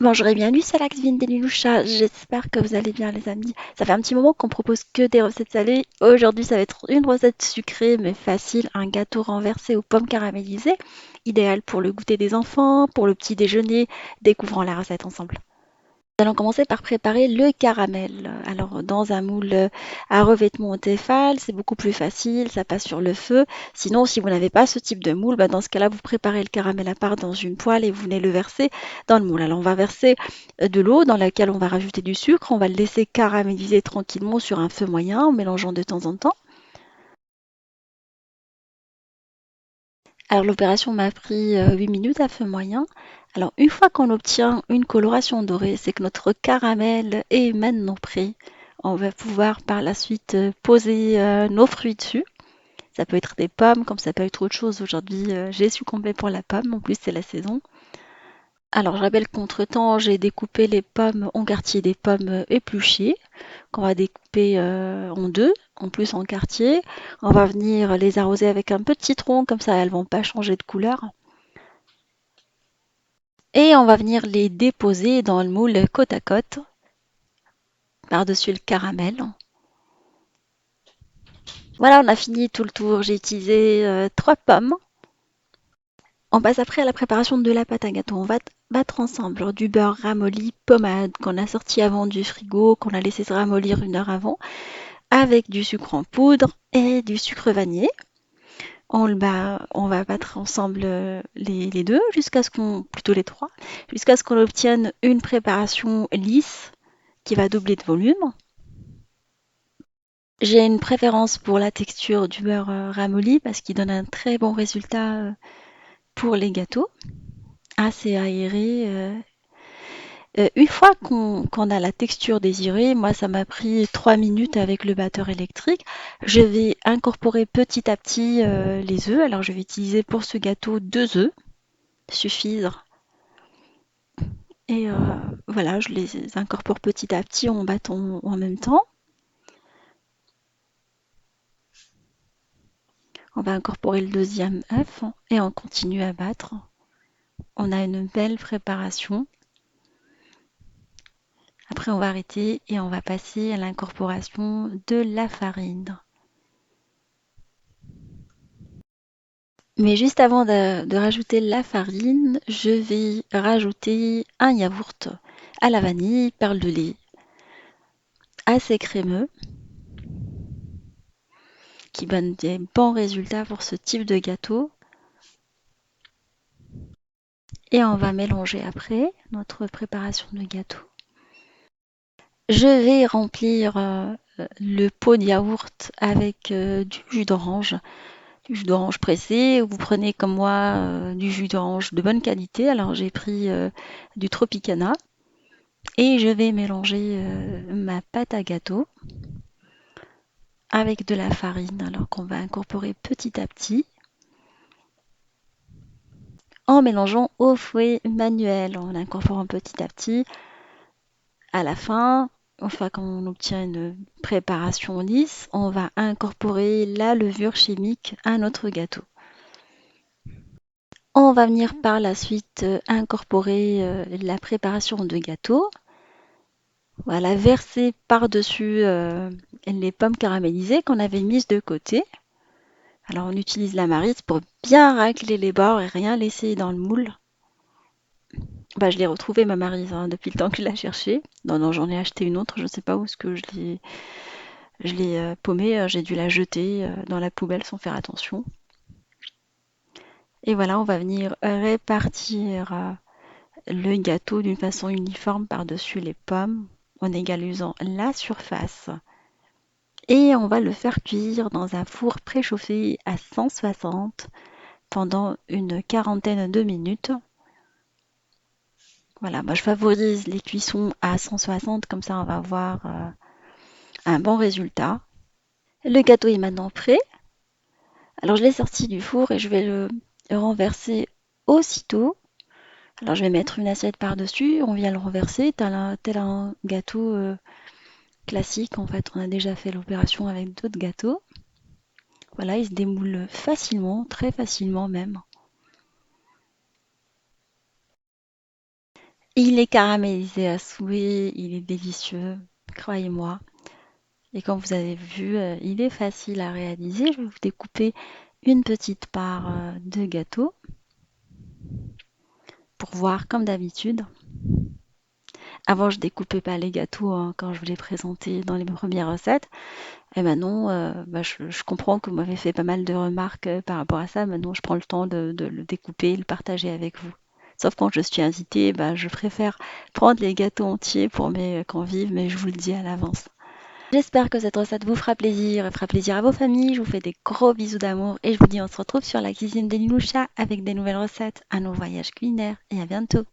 Bonjour et bienvenue sur l'Axe Vindelinoucha, j'espère que vous allez bien les amis. Ça fait un petit moment qu'on propose que des recettes salées. Aujourd'hui ça va être une recette sucrée mais facile, un gâteau renversé aux pommes caramélisées, idéal pour le goûter des enfants, pour le petit déjeuner. Découvrons la recette ensemble. Nous allons commencer par préparer le caramel. Alors, dans un moule à revêtement au Tefal, c'est beaucoup plus facile, ça passe sur le feu. Sinon, si vous n'avez pas ce type de moule, dans ce cas-là, vous préparez le caramel à part dans une poêle et vous venez le verser dans le moule. Alors, on va verser de l'eau dans laquelle on va rajouter du sucre. On va le laisser caraméliser tranquillement sur un feu moyen en mélangeant de temps en temps. Alors, l'opération m'a pris 8 minutes à feu moyen. Alors, une fois qu'on obtient une coloration dorée, c'est que notre caramel est maintenant prêt. On va pouvoir par la suite poser nos fruits dessus. Ça peut être des pommes, comme ça peut être autre chose. Aujourd'hui, j'ai succombé pour la pomme. En plus, c'est la saison. Alors, je rappelle qu'entre-temps, j'ai découpé les pommes en quartiers, des pommes épluchées, qu'on va découper en deux, en plus en quartier. On va venir les arroser avec un peu de citron, comme ça, elles vont pas changer de couleur. Et on va venir les déposer dans le moule côte à côte, par-dessus le caramel. Voilà, on a fini tout le tour. J'ai utilisé 3 pommes. On passe après à la préparation de la pâte à gâteau. On va battre ensemble du beurre ramolli, pommade qu'on a sorti avant du frigo, qu'on a laissé se ramollir 1 heure avant, avec du sucre en poudre et du sucre vanillé. On le bat, on va battre ensemble les deux jusqu'à ce qu'on, plutôt les trois, jusqu'à ce qu'on obtienne une préparation lisse qui va doubler de volume. J'ai une préférence pour la texture du beurre ramolli parce qu'il donne un très bon résultat pour les gâteaux, assez aéré. Une fois qu'on a la texture désirée, moi ça m'a pris 3 minutes avec le batteur électrique. Je vais incorporer petit à petit les œufs. Alors je vais utiliser pour ce gâteau 2 œufs, suffisent. Et voilà, je les incorpore petit à petit en battant en même temps. On va incorporer le deuxième œuf et on continue à battre. On a une belle préparation. Après, on va arrêter et on va passer à l'incorporation de la farine. Mais juste avant de rajouter la farine, je vais rajouter un yaourt à la vanille, perle de lait, assez crémeux, qui donne des bons résultats pour ce type de gâteau. Et on va mélanger après notre préparation de gâteau. Je vais remplir le pot de yaourt avec du jus d'orange pressé. Vous prenez comme moi du jus d'orange de bonne qualité. Alors j'ai pris du Tropicana et je vais mélanger ma pâte à gâteau avec de la farine, alors qu'on va incorporer petit à petit en mélangeant au fouet manuel, en incorporant petit à petit. À la fin, une fois qu'on obtient une préparation lisse, on va incorporer la levure chimique à notre gâteau. On va venir par la suite incorporer la préparation de gâteau. Voilà, verser par-dessus les pommes caramélisées qu'on avait mises de côté. Alors on utilise la maryse pour bien racler les bords et rien laisser dans le moule. Je l'ai retrouvée ma maryse depuis le temps que je la cherchais. Non, non, j'en ai acheté une autre, je ne sais pas où est-ce que je l'ai paumée, j'ai dû la jeter dans la poubelle sans faire attention. Et voilà, on va venir répartir le gâteau d'une façon uniforme par-dessus les pommes en égalisant la surface. Et on va le faire cuire dans un four préchauffé à 160 pendant une quarantaine de minutes. Voilà, moi je favorise les cuissons à 160, comme ça on va avoir un bon résultat. Le gâteau est maintenant prêt. Alors je l'ai sorti du four et je vais le renverser aussitôt. Alors je vais mettre une assiette par-dessus, on vient le renverser, tel un gâteau classique. En fait, on a déjà fait l'opération avec d'autres gâteaux. Voilà, il se démoule facilement, très facilement même. Il est caramélisé à souhait, il est délicieux, croyez-moi. Et comme vous avez vu, il est facile à réaliser. Je vais vous découper une petite part de gâteau pour voir comme d'habitude. Avant, je découpais pas les gâteaux hein, quand je vous les présentais dans les premières recettes. Et maintenant, je comprends que vous m'avez fait pas mal de remarques par rapport à ça. Maintenant, je prends le temps de le découper et le partager avec vous. Sauf quand je suis invitée, je préfère prendre les gâteaux entiers pour mes convives, mais je vous le dis à l'avance. J'espère que cette recette vous fera plaisir et fera plaisir à vos familles. Je vous fais des gros bisous d'amour et je vous dis on se retrouve sur la cuisine des Liloucha avec des nouvelles recettes, un nouveau voyage culinaire et à bientôt.